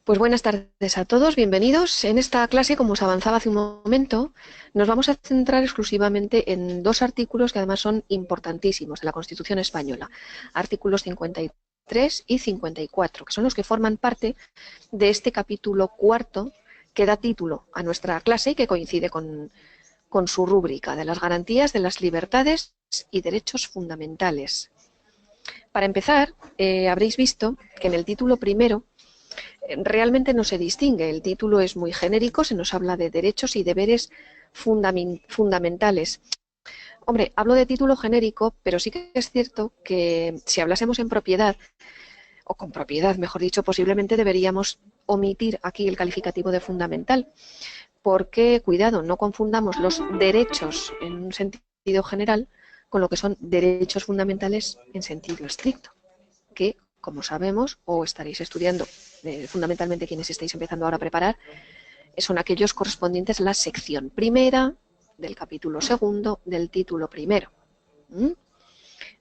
Pues buenas tardes a todos, bienvenidos. En esta clase, como os avanzaba hace un momento, nos vamos a centrar exclusivamente en dos artículos que además son importantísimos de la Constitución española, artículos 53 y 54, que son los que forman parte de este capítulo cuarto que da título a nuestra clase y que coincide con su rúbrica de las garantías de las libertades y derechos fundamentales. Para empezar, habréis visto que en el título primero realmente no se distingue. El título es muy genérico, se nos habla de derechos y deberes fundamentales. Hombre, hablo de título genérico, pero sí que es cierto que si hablásemos en propiedad, o con propiedad, mejor dicho, posiblemente deberíamos omitir aquí el calificativo de fundamental, porque, cuidado, no confundamos los derechos en un sentido general con lo que son derechos fundamentales en sentido estricto, que, como sabemos, o estaréis estudiando, fundamentalmente quienes estáis empezando ahora a preparar, son aquellos correspondientes a la sección primera del capítulo segundo del título primero.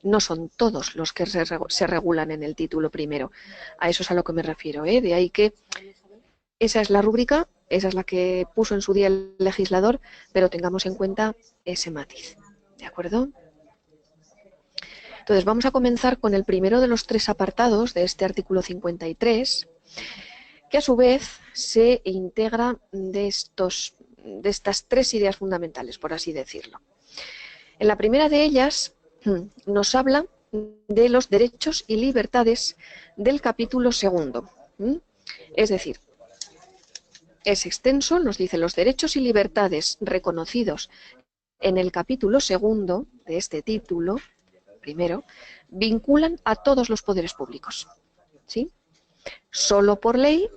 No son todos los que se regulan en el título primero. A eso es a lo que me refiero, ¿eh? De ahí que esa es la rúbrica, esa es la que puso en su día el legislador, pero tengamos en cuenta ese matiz. ¿De acuerdo? Entonces vamos a comenzar con el primero de los tres apartados de este artículo 53, que a su vez se integra de estas tres ideas fundamentales, por así decirlo. En la primera de ellas nos habla de los derechos y libertades del capítulo segundo. Es decir, es extenso, nos dice los derechos y libertades reconocidos en el capítulo segundo de este título, primero, vinculan a todos los poderes públicos. ¿Sí? Solo por ley.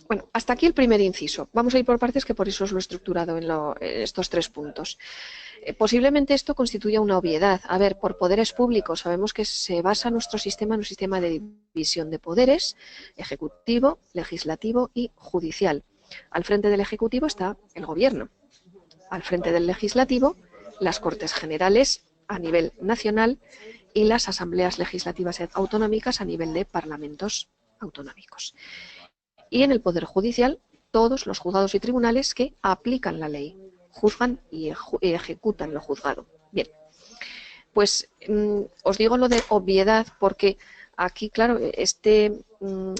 Bueno, hasta aquí el primer inciso. Vamos a ir por partes, que por eso os lo he estructurado en estos tres puntos. Posiblemente esto constituya una obviedad. A ver, por poderes públicos sabemos que se basa nuestro sistema en un sistema de división de poderes, ejecutivo, legislativo y judicial. Al frente del ejecutivo está el gobierno. Al frente del legislativo, las Cortes Generales a nivel nacional y las asambleas legislativas autonómicas a nivel de parlamentos autonómicos. Y en el Poder Judicial, todos los juzgados y tribunales que aplican la ley, juzgan y ejecutan lo juzgado. Bien, pues os digo lo de obviedad porque aquí, claro,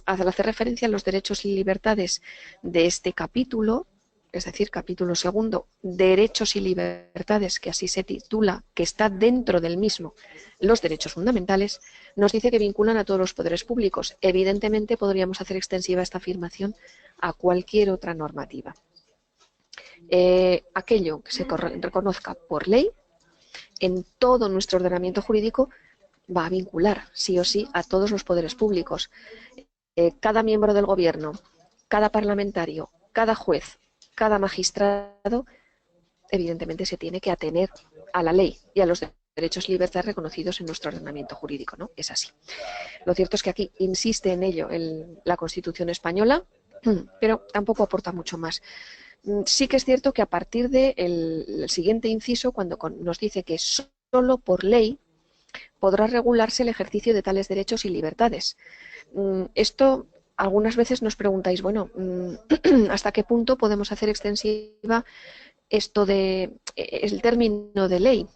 al hacer referencia a los derechos y libertades de este capítulo, es decir, capítulo segundo, derechos y libertades, que así se titula, que está dentro del mismo, los derechos fundamentales, nos dice que vinculan a todos los poderes públicos. Evidentemente podríamos hacer extensiva esta afirmación a cualquier otra normativa. Aquello que se reconozca por ley en todo nuestro ordenamiento jurídico va a vincular sí o sí a todos los poderes públicos. Cada miembro del gobierno, cada parlamentario, cada juez, cada magistrado, evidentemente se tiene que atener a la ley y a los derechos y libertades reconocidos en nuestro ordenamiento jurídico, ¿no? Es así. Lo cierto es que aquí insiste en ello la Constitución española, pero tampoco aporta mucho más. Sí que es cierto que a partir del siguiente inciso, cuando nos dice que solo por ley podrá regularse el ejercicio de tales derechos y libertades. Esto algunas veces nos preguntáis, bueno, ¿hasta qué punto podemos hacer extensiva esto el término de ley?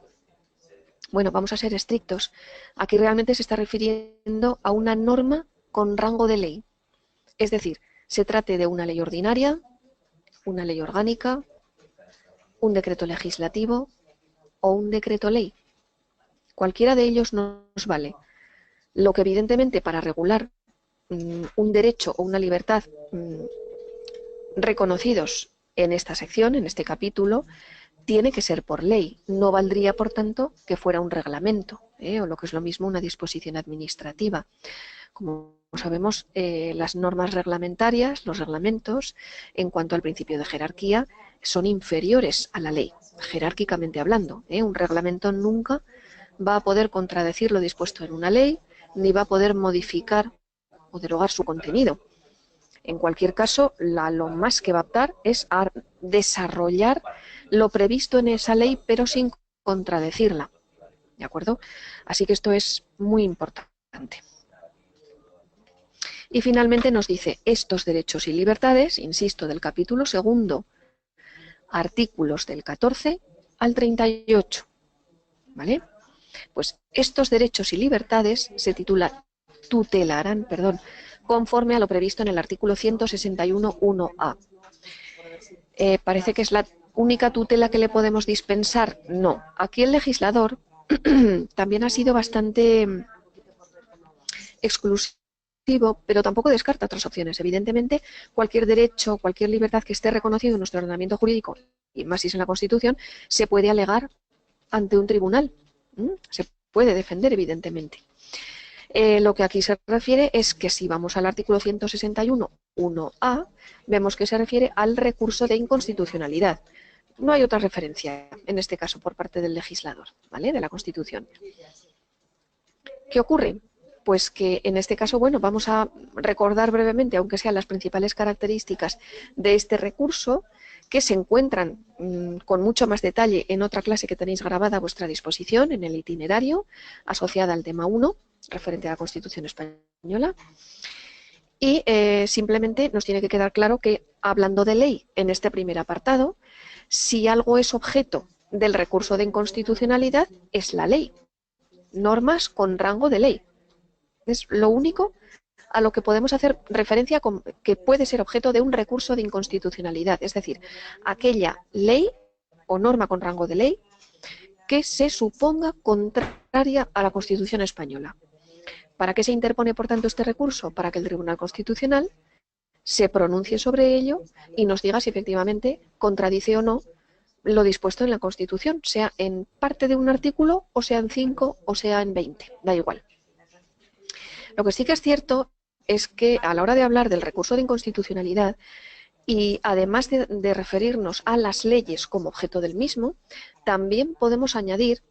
Bueno, vamos a ser estrictos. Aquí realmente se está refiriendo a una norma con rango de ley. Es decir, se trate de una ley ordinaria, una ley orgánica, un decreto legislativo o un decreto ley. Cualquiera de ellos nos vale. Lo que evidentemente para regular un derecho o una libertad reconocidos en esta sección, en este capítulo, tiene que ser por ley. No valdría, por tanto, que fuera un reglamento, o lo que es lo mismo, una disposición administrativa. Como sabemos, las normas reglamentarias, los reglamentos, en cuanto al principio de jerarquía, son inferiores a la ley, jerárquicamente hablando. Un reglamento nunca va a poder contradecir lo dispuesto en una ley, ni va a poder modificar o derogar su contenido. En cualquier caso, lo más que va a optar es a desarrollar lo previsto en esa ley, pero sin contradecirla. ¿De acuerdo? Así que esto es muy importante. Y finalmente nos dice estos derechos y libertades, insisto, del capítulo segundo, artículos del 14 al 38. ¿Vale? Pues estos derechos y libertades se tutelarán, conforme a lo previsto en el artículo 161.1a. Parece que es la única tutela que le podemos dispensar. No, aquí el legislador también ha sido bastante exclusivo, pero tampoco descarta otras opciones. Evidentemente, cualquier derecho, cualquier libertad que esté reconocido en nuestro ordenamiento jurídico, y más si es en la Constitución, se puede alegar ante un tribunal. Se puede defender, evidentemente. Lo que aquí se refiere es que si vamos al artículo 161.1a, vemos que se refiere al recurso de inconstitucionalidad. No hay otra referencia, en este caso, por parte del legislador, ¿vale?, de la Constitución. ¿Qué ocurre? Pues que en este caso, bueno, vamos a recordar brevemente, aunque sean las principales características de este recurso, que se encuentran con mucho más detalle en otra clase que tenéis grabada a vuestra disposición, en el itinerario, asociada al tema 1, referente a la Constitución española. Y simplemente nos tiene que quedar claro que, hablando de ley en este primer apartado, si algo es objeto del recurso de inconstitucionalidad, es la ley. Normas con rango de ley. Es lo único a lo que podemos hacer referencia que puede ser objeto de un recurso de inconstitucionalidad, es decir, aquella ley o norma con rango de ley que se suponga contraria a la Constitución española. ¿Para qué se interpone, por tanto, este recurso? Para que el Tribunal Constitucional se pronuncie sobre ello y nos diga si efectivamente contradice o no lo dispuesto en la Constitución, sea en parte de un artículo, o sea en 5, o sea en 20, da igual. Lo que sí que es cierto es que a la hora de hablar del recurso de inconstitucionalidad, y además de referirnos a las leyes como objeto del mismo, también podemos añadir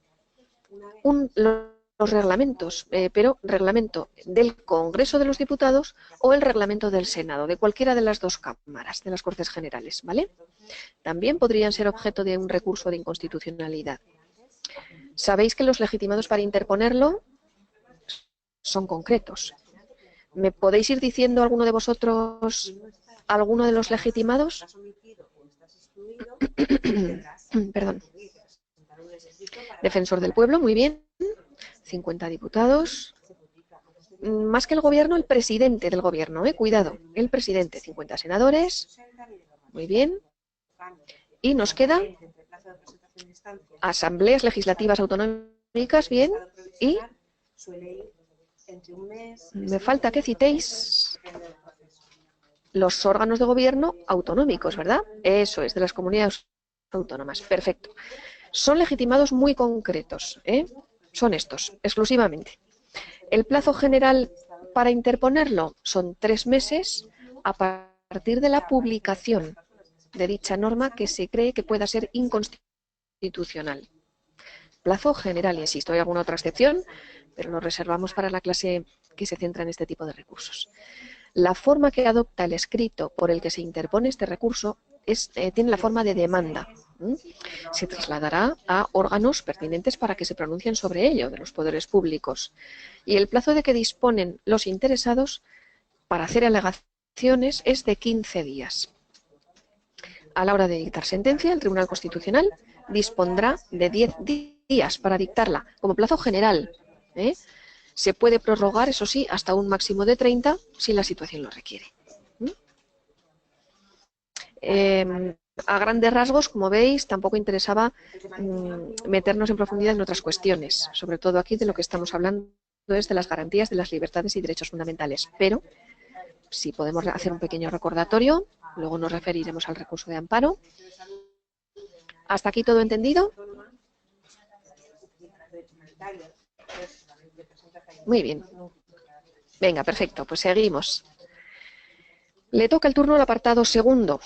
los reglamentos, pero reglamento del Congreso de los Diputados o el reglamento del Senado, de cualquiera de las dos cámaras, de las Cortes Generales, ¿vale? También podrían ser objeto de un recurso de inconstitucionalidad. Sabéis que los legitimados para interponerlo son concretos. ¿Me podéis ir diciendo alguno de vosotros alguno de los legitimados? Perdón. Defensor del pueblo, muy bien. 50 diputados. Más que el gobierno, el presidente del gobierno, cuidado. El presidente, 50 senadores. Muy bien. Y nos quedan asambleas legislativas autonómicas, bien. Y me falta que citéis los órganos de gobierno autonómicos, ¿verdad? Eso es, de las comunidades autónomas. Perfecto. Son legitimados muy concretos, son estos, exclusivamente. El plazo general para interponerlo son 3 meses a partir de la publicación de dicha norma que se cree que pueda ser inconstitucional. Plazo general, insisto, hay alguna otra excepción, pero lo reservamos para la clase que se centra en este tipo de recursos. La forma que adopta el escrito por el que se interpone este recurso tiene la forma de demanda. Se trasladará a órganos pertinentes para que se pronuncien sobre ello, de los poderes públicos. Y el plazo de que disponen los interesados para hacer alegaciones es de 15 días. A la hora de dictar sentencia, el Tribunal Constitucional dispondrá de 10 días para dictarla, como plazo general. Se puede prorrogar, eso sí, hasta un máximo de 30 si la situación lo requiere. A grandes rasgos, como veis, tampoco interesaba meternos en profundidad en otras cuestiones. Sobre todo aquí de lo que estamos hablando es de las garantías de las libertades y derechos fundamentales. Pero si podemos hacer un pequeño recordatorio, luego nos referiremos al recurso de amparo. ¿Hasta aquí todo entendido? Muy bien. Venga, perfecto, pues seguimos. Le toca el turno al apartado segundo.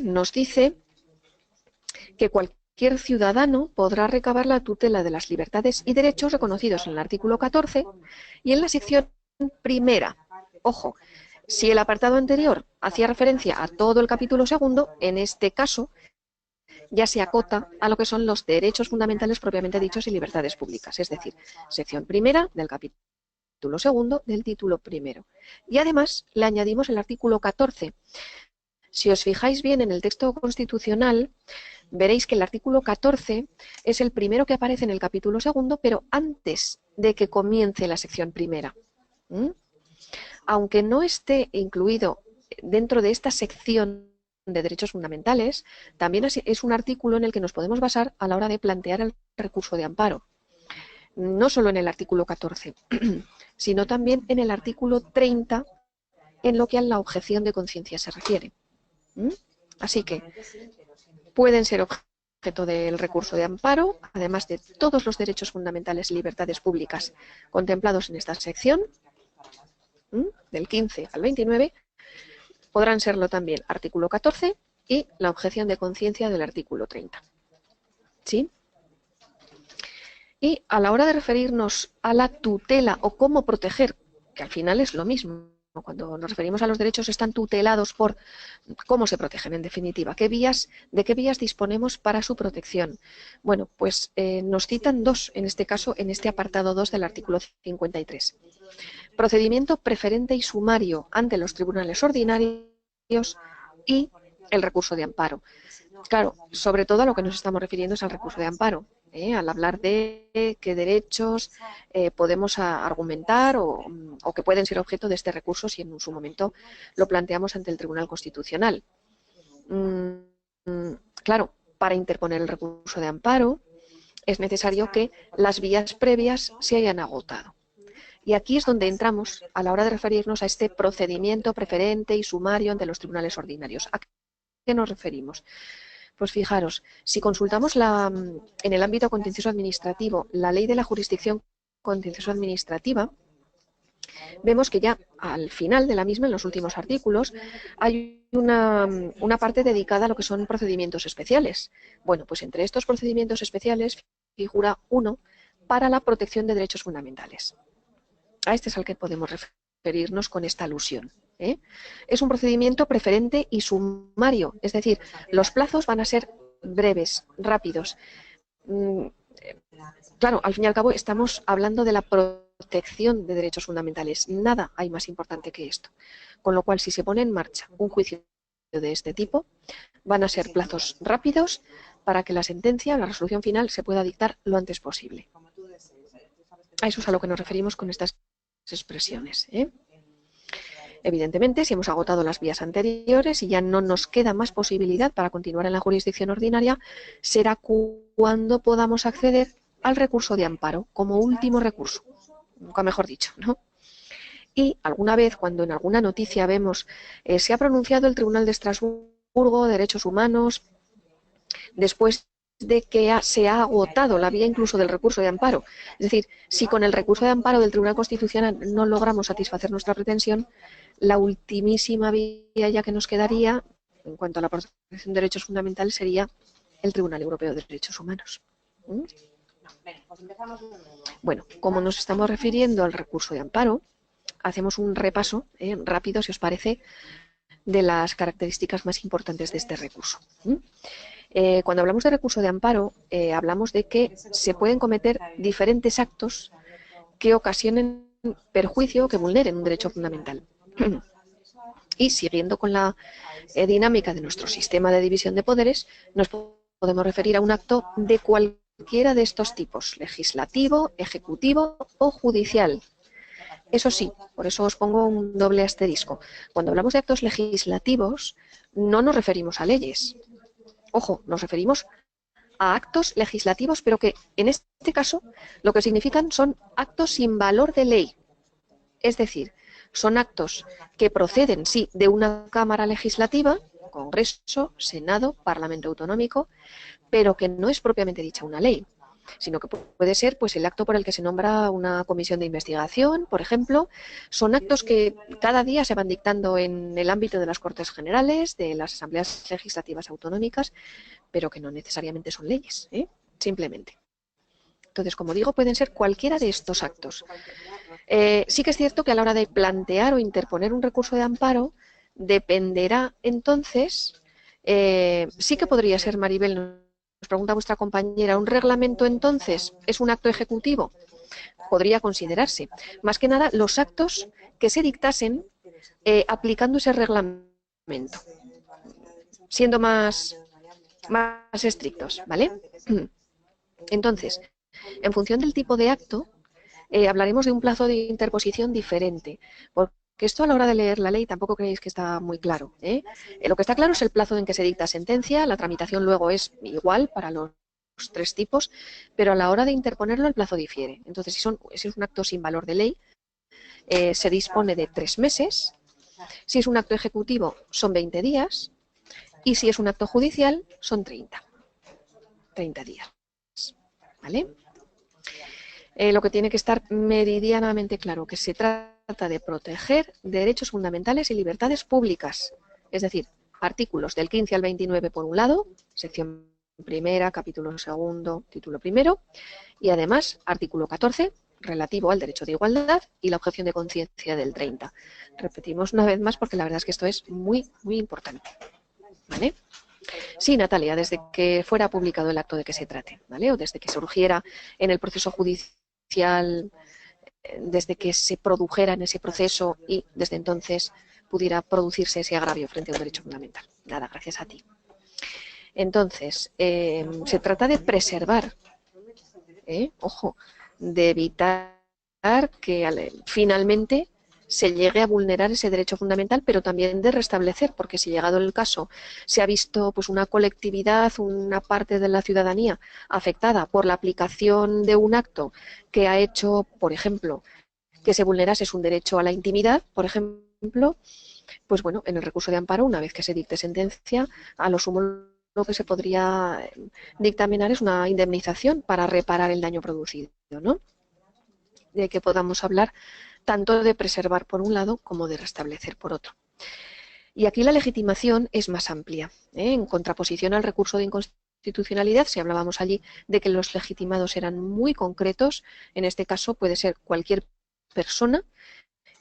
Nos dice que cualquier ciudadano podrá recabar la tutela de las libertades y derechos reconocidos en el artículo 14 y en la sección primera. Ojo, si el apartado anterior hacía referencia a todo el capítulo segundo, en este caso ya se acota a lo que son los derechos fundamentales propiamente dichos y libertades públicas, es decir, sección primera del capítulo capítulo segundo del título primero. Y además le añadimos el artículo 14. Si os fijáis bien en el texto constitucional, veréis que el artículo 14 es el primero que aparece en el capítulo segundo, pero antes de que comience la sección primera. Aunque no esté incluido dentro de esta sección de derechos fundamentales, también es un artículo en el que nos podemos basar a la hora de plantear el recurso de amparo. No solo en el artículo 14, sino también en el artículo 30, en lo que a la objeción de conciencia se refiere. Así que pueden ser objeto del recurso de amparo, además de todos los derechos fundamentales y libertades públicas contemplados en esta sección, del 15 al 29, podrán serlo también artículo 14 y la objeción de conciencia del artículo 30. ¿Sí? Y a la hora de referirnos a la tutela o cómo proteger, que al final es lo mismo, cuando nos referimos a los derechos están tutelados por cómo se protegen en definitiva, de qué vías disponemos para su protección. Bueno, pues nos citan dos, en este caso, en este apartado 2 del artículo 53. Procedimiento preferente y sumario ante los tribunales ordinarios y el recurso de amparo. Claro, sobre todo a lo que nos estamos refiriendo es al recurso de amparo, al hablar de qué derechos podemos argumentar o que pueden ser objeto de este recurso si en su momento lo planteamos ante el Tribunal Constitucional. Claro, para interponer el recurso de amparo es necesario que las vías previas se hayan agotado. Y aquí es donde entramos a la hora de referirnos a este procedimiento preferente y sumario ante los tribunales ordinarios. ¿A qué nos referimos? Pues fijaros, si consultamos en el ámbito contencioso administrativo la ley de la jurisdicción contencioso administrativa, vemos que ya al final de la misma, en los últimos artículos, hay una parte dedicada a lo que son procedimientos especiales. Bueno, pues entre estos procedimientos especiales figura uno para la protección de derechos fundamentales. A este es al que podemos referirnos con esta alusión. Es un procedimiento preferente y sumario, es decir, los plazos van a ser breves, rápidos. Claro, al fin y al cabo estamos hablando de la protección de derechos fundamentales. Nada hay más importante que esto. Con lo cual, si se pone en marcha un juicio de este tipo, van a ser plazos rápidos para que la sentencia, la resolución final, se pueda dictar lo antes posible. A eso es a lo que nos referimos con estas expresiones. Evidentemente, si hemos agotado las vías anteriores y ya no nos queda más posibilidad para continuar en la jurisdicción ordinaria, será cuando podamos acceder al recurso de amparo como último recurso, nunca mejor dicho, ¿no? Y alguna vez, cuando en alguna noticia vemos se ha pronunciado el Tribunal de Estrasburgo, Derechos Humanos, después de que se ha agotado la vía incluso del recurso de amparo. Es decir, si con el recurso de amparo del Tribunal Constitucional no logramos satisfacer nuestra pretensión, la ultimísima vía ya que nos quedaría, en cuanto a la protección de derechos fundamentales, sería el Tribunal Europeo de Derechos Humanos. Bueno, como nos estamos refiriendo al recurso de amparo, hacemos un repaso rápido, si os parece, de las características más importantes de este recurso. Cuando hablamos de recurso de amparo, hablamos de que se pueden cometer diferentes actos que ocasionen perjuicio o que vulneren un derecho fundamental. Y siguiendo con la dinámica de nuestro sistema de división de poderes, nos podemos referir a un acto de cualquiera de estos tipos, legislativo, ejecutivo o judicial. Eso sí, por eso os pongo un doble asterisco. Cuando hablamos de actos legislativos, no nos referimos a leyes. Ojo, nos referimos a actos legislativos, pero que en este caso lo que significan son actos sin valor de ley. Es decir, son actos que proceden, sí, de una Cámara Legislativa, Congreso, Senado, Parlamento Autonómico, pero que no es propiamente dicha una ley, sino que puede ser pues, el acto por el que se nombra una comisión de investigación, por ejemplo. Son actos que cada día se van dictando en el ámbito de las Cortes Generales, de las Asambleas Legislativas Autonómicas, pero que no necesariamente son leyes, simplemente. Entonces, como digo, pueden ser cualquiera de estos actos. Sí que es cierto que a la hora de plantear o interponer un recurso de amparo, dependerá entonces, sí que podría ser, Maribel, nos pregunta vuestra compañera, ¿un reglamento entonces es un acto ejecutivo? podría considerarse. Más que nada, los actos que se dictasen aplicando ese reglamento, siendo más estrictos, ¿vale? Entonces, en función del tipo de acto, hablaremos de un plazo de interposición diferente, porque esto a la hora de leer la ley tampoco creéis que está muy claro. Lo que está claro es el plazo en que se dicta sentencia, la tramitación luego es igual para los tres tipos, pero a la hora de interponerlo el plazo difiere. Entonces, si es un acto sin valor de ley, se dispone de 3 meses, si es un acto ejecutivo son 20 días y si es un acto judicial son 30 días. ¿Vale? Lo que tiene que estar meridianamente claro, que se trata de proteger derechos fundamentales y libertades públicas, es decir, artículos del 15 al 29 por un lado, sección primera, capítulo segundo, título primero, y además artículo 14, relativo al derecho de igualdad, y la objeción de conciencia del 30. Repetimos una vez más porque la verdad es que esto es muy, muy importante. ¿Vale? Sí, Natalia, desde que fuera publicado el acto de que se trate, ¿vale? O desde que surgiera en el proceso judicial, desde que se produjera en ese proceso y desde entonces pudiera producirse ese agravio frente a un derecho fundamental. Nada, gracias a ti. Entonces, se trata de preservar, ojo, de evitar que finalmente se llegue a vulnerar ese derecho fundamental, pero también de restablecer, porque si llegado el caso se ha visto pues una colectividad, una parte de la ciudadanía afectada por la aplicación de un acto que ha hecho, por ejemplo, que se vulnerase un derecho a la intimidad, por ejemplo, pues bueno, en el recurso de amparo, una vez que se dicte sentencia, a lo sumo lo que se podría dictaminar es una indemnización para reparar el daño producido, ¿no? De que podamos hablar tanto de preservar por un lado como de restablecer por otro. Y aquí la legitimación es más amplia, en contraposición al recurso de inconstitucionalidad. Si hablábamos allí de que los legitimados eran muy concretos, en este caso puede ser cualquier persona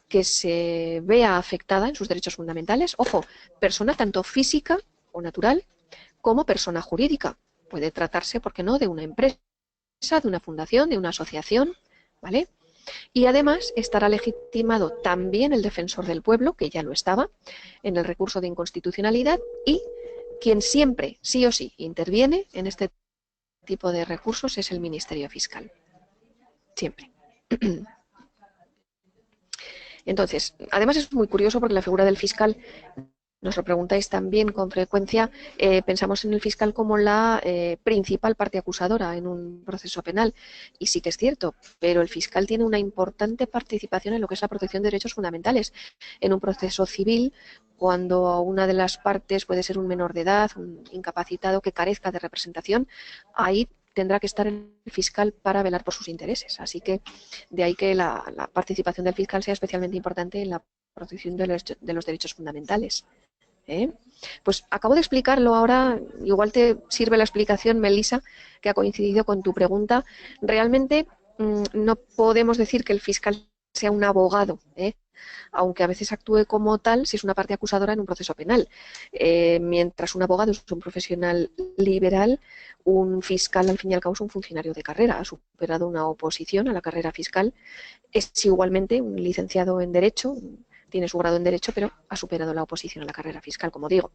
que se vea afectada en sus derechos fundamentales. Ojo, persona tanto física o natural como persona jurídica. Puede tratarse, ¿por qué no?, de una empresa, de una fundación, de una asociación, ¿vale? Y además estará legitimado también el defensor del pueblo, que ya lo estaba, en el recurso de inconstitucionalidad, y quien siempre, sí o sí, interviene en este tipo de recursos es el Ministerio Fiscal. Siempre. Entonces, además es muy curioso porque la figura del fiscal, nos lo preguntáis también con frecuencia, pensamos en el fiscal como la principal parte acusadora en un proceso penal, y sí que es cierto, pero el fiscal tiene una importante participación en lo que es la protección de derechos fundamentales. En un proceso civil, cuando una de las partes puede ser un menor de edad, un incapacitado que carezca de representación, ahí tendrá que estar el fiscal para velar por sus intereses. Así que de ahí que la participación del fiscal sea especialmente importante en la protección de los derechos fundamentales. Pues acabo de explicarlo ahora, igual te sirve la explicación, Melissa, que ha coincidido con tu pregunta. Realmente no podemos decir que el fiscal sea un abogado, aunque a veces actúe como tal si es una parte acusadora en un proceso penal. Mientras un abogado es un profesional liberal, un fiscal al fin y al cabo es un funcionario de carrera, ha superado una oposición a la carrera fiscal, es igualmente un licenciado en Derecho, tiene su grado en Derecho, pero ha superado la oposición a la carrera fiscal, como digo.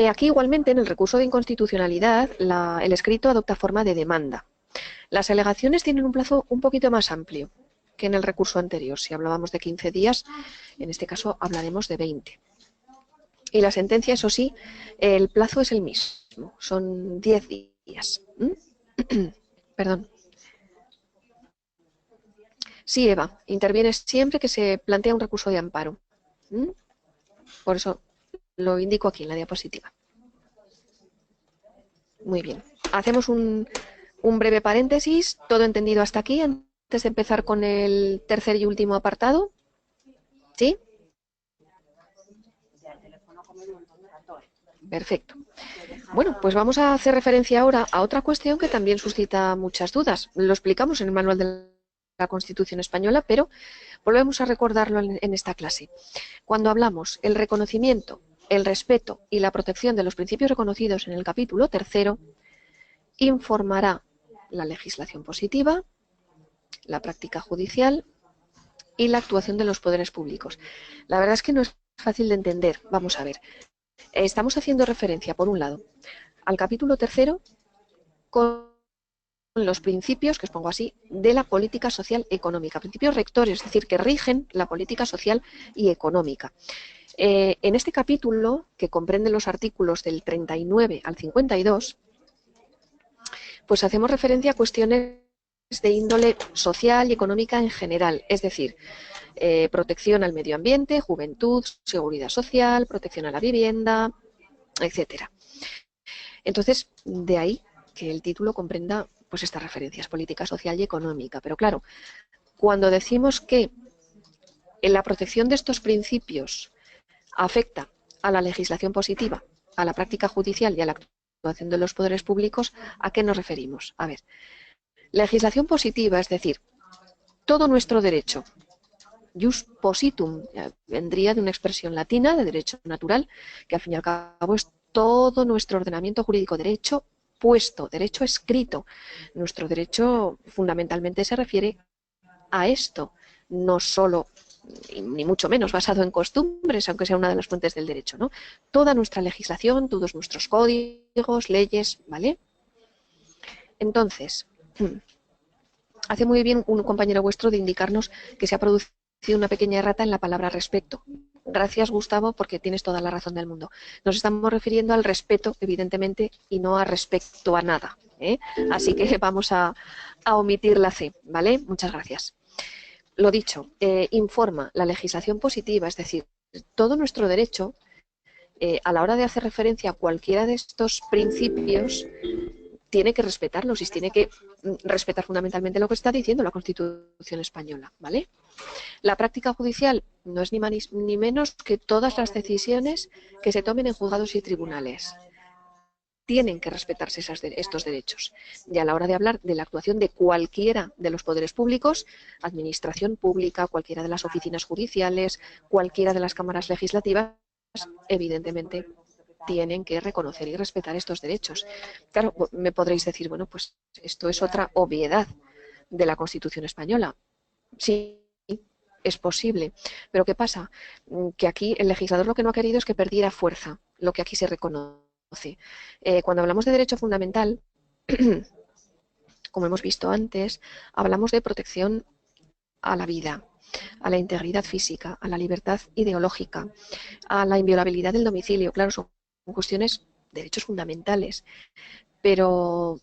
Aquí igualmente en el recurso de inconstitucionalidad el escrito adopta forma de demanda. Las alegaciones tienen un plazo un poquito más amplio que en el recurso anterior. Si hablábamos de 15 días, en este caso hablaremos de 20. Y la sentencia, eso sí, el plazo es el mismo, son 10 días. Perdón. Sí, Eva, interviene siempre que se plantea un recurso de amparo. Por eso lo indico aquí en la diapositiva. Muy bien. Hacemos un breve paréntesis, todo entendido hasta aquí, antes de empezar con el tercer y último apartado. ¿Sí? Perfecto. Bueno, pues vamos a hacer referencia ahora a otra cuestión que también suscita muchas dudas. Lo explicamos en el manual de la Constitución española, pero volvemos a recordarlo en esta clase. Cuando hablamos el reconocimiento, el respeto y la protección de los principios reconocidos en el capítulo tercero, informará la legislación positiva, la práctica judicial y la actuación de los poderes públicos. La verdad es que no es fácil de entender. Vamos a ver. Estamos haciendo referencia, por un lado, al capítulo 3 con los principios, que os pongo así, de la política social económica, principios rectores, es decir, que rigen la política social y económica. En este capítulo, que comprende los artículos del 39 al 52, pues hacemos referencia a cuestiones de índole social y económica en general, es decir, protección al medio ambiente, juventud, seguridad social, protección a la vivienda, etcétera. Entonces, de ahí que el título comprenda pues estas referencias, política social y económica. Pero claro, cuando decimos que en la protección de estos principios afecta a la legislación positiva, a la práctica judicial y a la actuación de los poderes públicos, ¿a qué nos referimos? A ver, legislación positiva, es decir, todo nuestro derecho, jus positum, vendría de una expresión latina de derecho natural, que al fin y al cabo es todo nuestro ordenamiento jurídico, derecho puesto, derecho escrito. Nuestro derecho fundamentalmente se refiere a esto, no solo, ni mucho menos basado en costumbres, aunque sea una de las fuentes del derecho, ¿no? Toda nuestra legislación, todos nuestros códigos, leyes, ¿vale? Entonces, hace muy bien un compañero vuestro de indicarnos que se ha producido una pequeña errata en la palabra respecto. Gracias, Gustavo, porque tienes toda la razón del mundo. Nos estamos refiriendo al respeto, evidentemente, y no a respecto a nada, ¿eh? Así que vamos a omitir la C, ¿vale? Muchas gracias. Lo dicho, informa la legislación positiva, es decir, todo nuestro derecho, a la hora de hacer referencia a cualquiera de estos principios, tiene que respetarlos y tiene que respetar fundamentalmente lo que está diciendo la Constitución española, ¿vale? La práctica judicial no es ni más ni menos que todas las decisiones que se tomen en juzgados y tribunales. Tienen que respetarse estos derechos. Y a la hora de hablar de la actuación de cualquiera de los poderes públicos, administración pública, cualquiera de las oficinas judiciales, cualquiera de las cámaras legislativas, evidentemente tienen que reconocer y respetar estos derechos. Claro, me podréis decir, bueno, pues esto es otra obviedad de la Constitución española. Sí, es posible. Pero ¿qué pasa? Que aquí el legislador lo que no ha querido es que perdiera fuerza, lo que aquí se reconoce. Cuando hablamos de derecho fundamental, como hemos visto antes, hablamos de protección a la vida, a la integridad física, a la libertad ideológica, a la inviolabilidad del domicilio. Claro, son cuestiones, derechos fundamentales, pero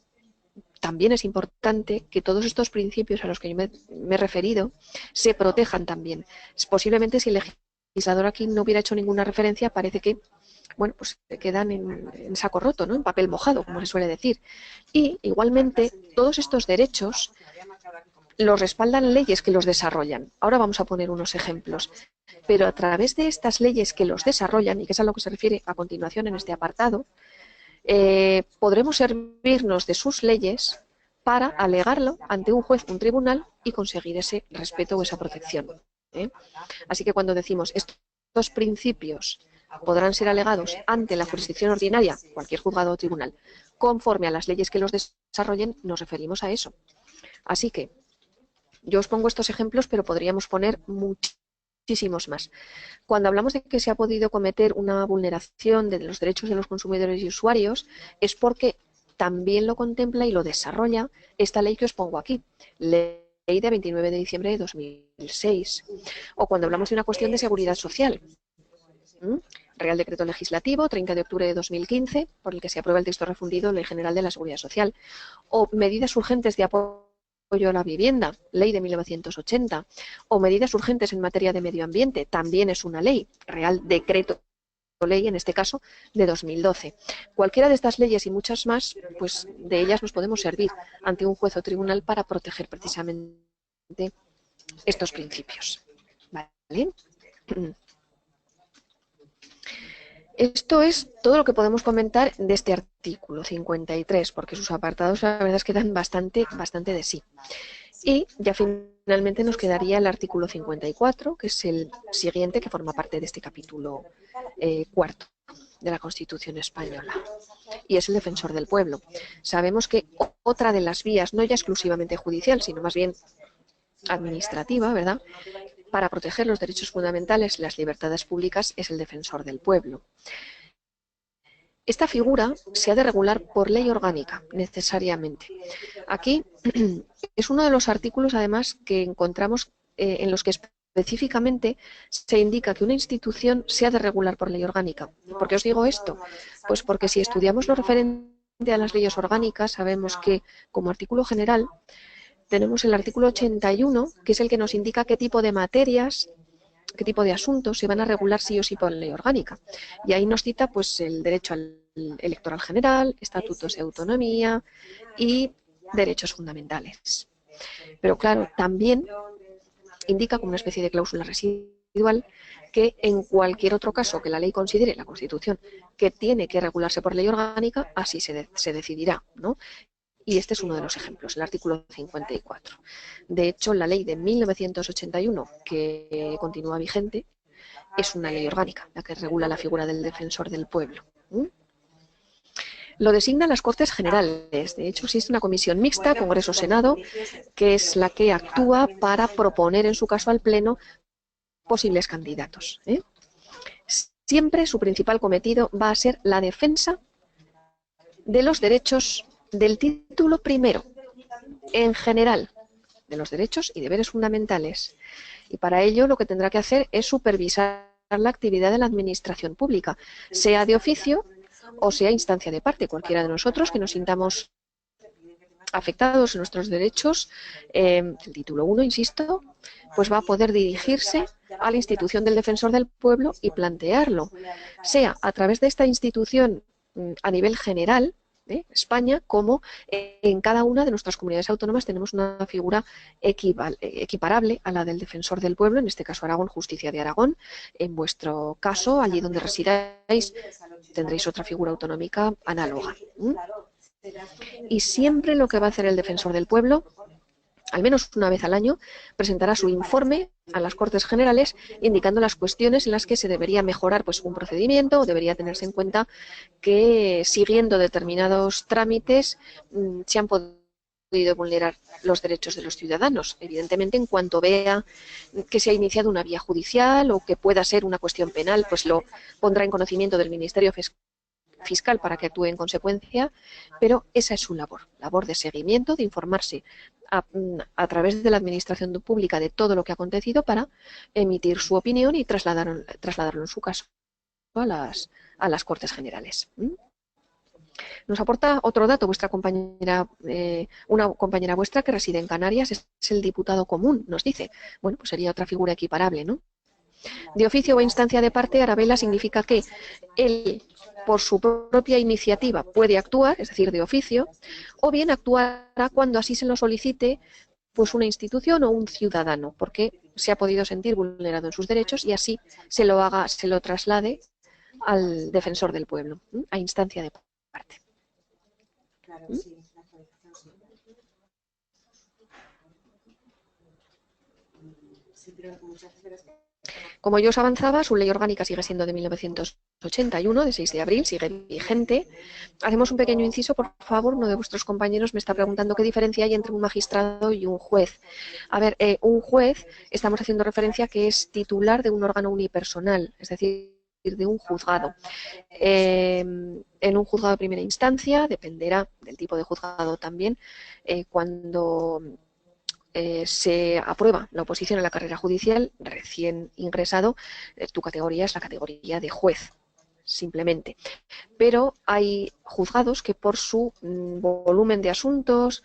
también es importante que todos estos principios a los que yo me he referido se protejan también. Posiblemente si el legislador aquí no hubiera hecho ninguna referencia, parece que, bueno, pues se quedan en saco roto, ¿no? En papel mojado, como se suele decir. Y igualmente todos estos derechos los respaldan leyes que los desarrollan. Ahora vamos a poner unos ejemplos. Pero a través de estas leyes que los desarrollan, y que es a lo que se refiere a continuación en este apartado, podremos servirnos de sus leyes para alegarlo ante un juez, un tribunal, y conseguir ese respeto o esa protección, ¿eh? Así que cuando decimos estos principios podrán ser alegados ante la jurisdicción ordinaria, cualquier juzgado o tribunal, conforme a las leyes que los desarrollen, nos referimos a eso. Así que yo os pongo estos ejemplos, pero podríamos poner muchísimos más. Cuando hablamos de que se ha podido cometer una vulneración de los derechos de los consumidores y usuarios, es porque también lo contempla y lo desarrolla esta ley que os pongo aquí, ley de 29 de diciembre de 2006. O cuando hablamos de una cuestión de seguridad social, Real Decreto Legislativo, 30 de octubre de 2015, por el que se aprueba el texto refundido Ley General de la Seguridad Social. O medidas urgentes de apoyo a la vivienda, ley de 1980, o medidas urgentes en materia de medio ambiente, también es una ley, Real Decreto Ley, en este caso, de 2012. Cualquiera de estas leyes y muchas más, pues de ellas nos podemos servir ante un juez o tribunal para proteger precisamente estos principios. ¿Vale? Esto es todo lo que podemos comentar de este artículo 53, porque sus apartados la verdad es que dan bastante de sí. Y ya finalmente nos quedaría el artículo 54, que es el siguiente, que forma parte de este capítulo cuarto de la Constitución española. y es el defensor del pueblo. Sabemos que otra de las vías, no ya exclusivamente judicial, sino más bien administrativa, ¿verdad?, para proteger los derechos fundamentales y las libertades públicas es el defensor del pueblo. Esta figura se ha de regular por ley orgánica, necesariamente. Aquí es uno de los artículos, además, que encontramos en los que específicamente se indica que una institución se ha de regular por ley orgánica. ¿Por qué os digo esto? Pues porque si estudiamos lo referente a las leyes orgánicas, sabemos que, como artículo general, tenemos el artículo 81, que es el que nos indica qué tipo de materias, qué tipo de asuntos se van a regular sí o sí por ley orgánica. Y ahí nos cita pues el derecho al electoral general, estatutos de autonomía y derechos fundamentales. Pero claro, también indica como una especie de cláusula residual que en cualquier otro caso que la ley considere, la Constitución, que tiene que regularse por ley orgánica, así se decidirá, ¿no? Y este es uno de los ejemplos, el artículo 54. De hecho, la ley de 1981, que continúa vigente, es una ley orgánica, la que regula la figura del defensor del pueblo. Lo designan las Cortes Generales. De hecho, existe una comisión mixta, Congreso-Senado, que es la que actúa para proponer en su caso al Pleno posibles candidatos. Siempre su principal cometido va a ser la defensa de los derechos del título primero, en general, de los derechos y deberes fundamentales. Y para ello lo que tendrá que hacer es supervisar la actividad de la administración pública, sea de oficio o sea instancia de parte. Cualquiera de nosotros que nos sintamos afectados en nuestros derechos, el título 1, insisto, pues va a poder dirigirse a la institución del defensor del pueblo y plantearlo, sea a través de esta institución a nivel general, España, como en cada una de nuestras comunidades autónomas tenemos una figura equiparable a la del defensor del pueblo, en este caso Aragón, Justicia de Aragón. En vuestro caso, allí donde residáis, tendréis otra figura autonómica análoga. Y siempre lo que va a hacer el defensor del pueblo, al menos una vez al año, presentará su informe a las Cortes Generales indicando las cuestiones en las que se debería mejorar pues, un procedimiento o debería tenerse en cuenta que siguiendo determinados trámites se han podido vulnerar los derechos de los ciudadanos. Evidentemente, en cuanto vea que se ha iniciado una vía judicial o que pueda ser una cuestión penal, pues lo pondrá en conocimiento del Ministerio Fiscal para que actúe en consecuencia, pero esa es su labor de seguimiento, de informarse a través de la administración pública de todo lo que ha acontecido para emitir su opinión y trasladarlo en su caso a las Cortes Generales. Nos aporta otro dato vuestra compañera, una compañera vuestra que reside en Canarias, es el diputado común, nos dice. Bueno, pues sería otra figura equiparable, ¿no? De oficio o instancia de parte, Arabella significa que él, por su propia iniciativa, puede actuar, es decir, de oficio, o bien actuará cuando así se lo solicite pues una institución o un ciudadano, porque se ha podido sentir vulnerado en sus derechos y así se lo traslade al defensor del pueblo, a instancia de parte. Como yo os avanzaba, su ley orgánica sigue siendo de 1981, de 6 de abril, sigue vigente. Hacemos un pequeño inciso, por favor. Uno de vuestros compañeros me está preguntando qué diferencia hay entre un magistrado y un juez. A ver, un juez, estamos haciendo referencia a que es titular de un órgano unipersonal, es decir, de un juzgado. En un juzgado de primera instancia, dependerá del tipo de juzgado también, cuando se aprueba la oposición a la carrera judicial, recién ingresado, tu categoría es la categoría de juez, simplemente. Pero hay juzgados que por su volumen de asuntos,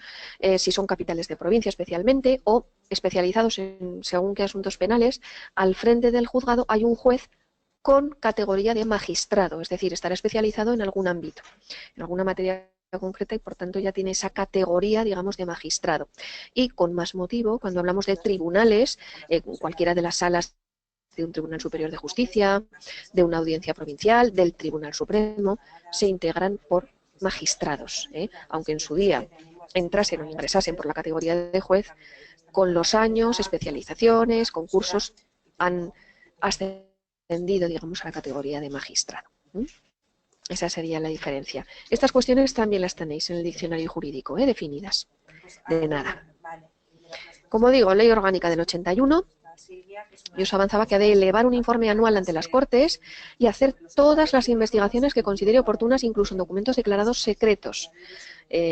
si son capitales de provincia especialmente, o especializados en según qué asuntos penales, al frente del juzgado hay un juez con categoría de magistrado, es decir, estará especializado en algún ámbito, en alguna materia concreta y por tanto ya tiene esa categoría, digamos, de magistrado. Y con más motivo, cuando hablamos de tribunales, cualquiera de las salas de un Tribunal Superior de Justicia, de una audiencia provincial, del Tribunal Supremo, se integran por magistrados, aunque en su día entrasen o ingresasen por la categoría de juez, con los años, especializaciones, concursos, han ascendido, digamos, a la categoría de magistrado. Esa sería la diferencia. Estas cuestiones también las tenéis en el diccionario jurídico, definidas. De nada. Como digo, Ley Orgánica del 81, y os avanzaba que ha de elevar un informe anual ante las Cortes y hacer todas las investigaciones que considere oportunas, incluso en documentos declarados secretos.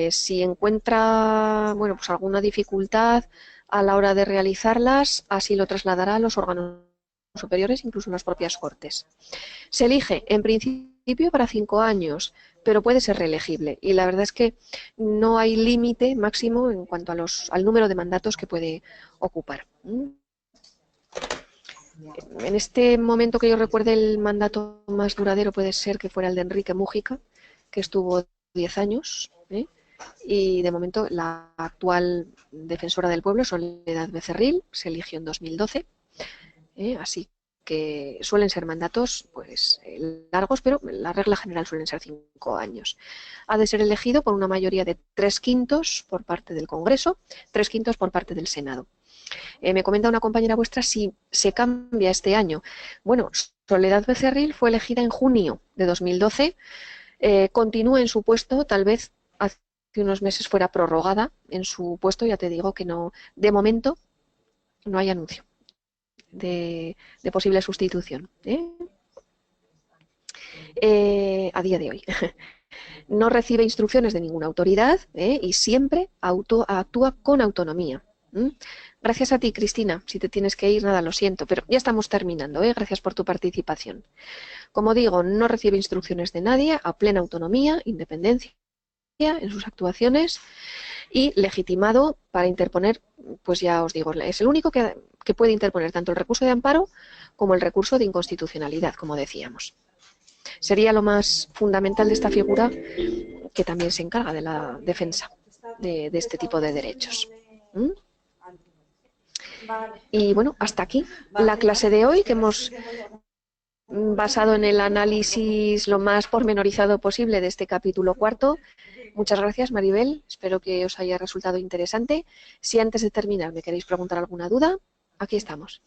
Si encuentra, bueno, pues alguna dificultad a la hora de realizarlas, así lo trasladará a los órganos superiores, incluso en las propias Cortes. Se elige, en principio, para 5 años, pero puede ser reelegible. Y la verdad es que no hay límite máximo en cuanto a al número de mandatos que puede ocupar. En este momento que yo recuerde, el mandato más duradero puede ser que fuera el de Enrique Múgica, que estuvo 10 años, y de momento la actual defensora del pueblo, Soledad Becerril, se eligió en 2012, así que suelen ser mandatos pues largos, pero la regla general suelen ser 5 años. Ha de ser elegido por una mayoría de 3/5 por parte del Congreso, 3/5 por parte del Senado. Me comenta una compañera vuestra si se cambia este año. Bueno, Soledad Becerril fue elegida en junio de 2012, continúa en su puesto, tal vez hace unos meses fuera prorrogada en su puesto, ya te digo que no, de momento no hay anuncio de posible sustitución a día de hoy. No recibe instrucciones de ninguna autoridad y siempre actúa con autonomía. Gracias a ti, Cristina. Si te tienes que ir, nada, lo siento, pero ya estamos terminando. Gracias por tu participación. Como digo, no recibe instrucciones de nadie, a plena autonomía, independencia en sus actuaciones y legitimado para interponer, pues ya os digo, es el único que puede interponer tanto el recurso de amparo como el recurso de inconstitucionalidad, como decíamos. Sería lo más fundamental de esta figura, que también se encarga de la defensa de este tipo de derechos. Y bueno, hasta aquí la clase de hoy, que hemos basado en el análisis lo más pormenorizado posible de este capítulo 4. Muchas gracias, Maribel. Espero que os haya resultado interesante. Si antes de terminar me queréis preguntar alguna duda, aquí estamos.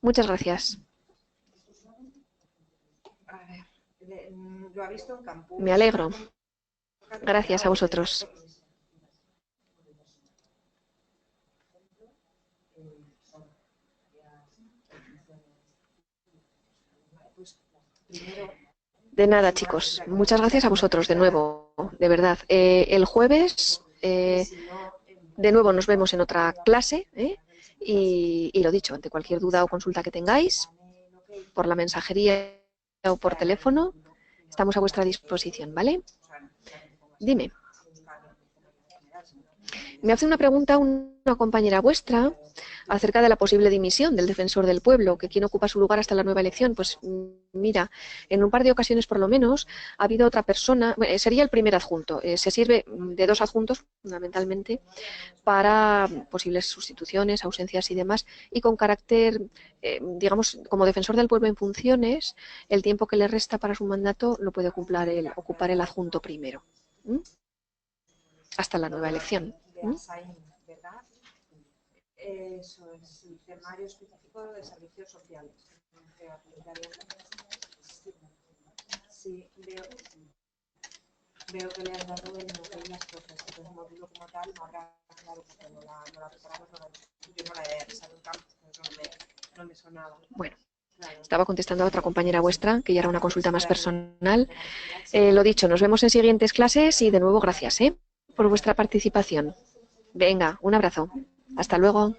Muchas gracias. Me alegro. Gracias a vosotros. De nada, chicos. Muchas gracias a vosotros de nuevo, de verdad. El jueves, de nuevo, nos vemos en otra clase. Y lo dicho, ante cualquier duda o consulta que tengáis, por la mensajería o por teléfono, estamos a vuestra disposición, ¿vale? Dime. Me hace una pregunta una compañera vuestra acerca de la posible dimisión del defensor del pueblo, que quién ocupa su lugar hasta la nueva elección. Pues mira, en un par de ocasiones por lo menos ha habido otra persona, sería el primer adjunto, se sirve de 2 adjuntos fundamentalmente para posibles sustituciones, ausencias y demás, y con carácter, digamos, como defensor del pueblo en funciones, el tiempo que le resta para su mandato lo puede ocupar el adjunto primero, hasta la nueva elección. Eso es el temario específico de servicios sociales. Sí, veo que le han dado en las cosas, entonces el módulo como tal no habrá claro porque no la preparamos, yo no la he realizado en campo, no me sonaba. Bueno, estaba contestando a otra compañera vuestra, que ya era una consulta más personal. Lo dicho, nos vemos en siguientes clases y de nuevo gracias por vuestra participación. Venga, un abrazo. Hasta luego.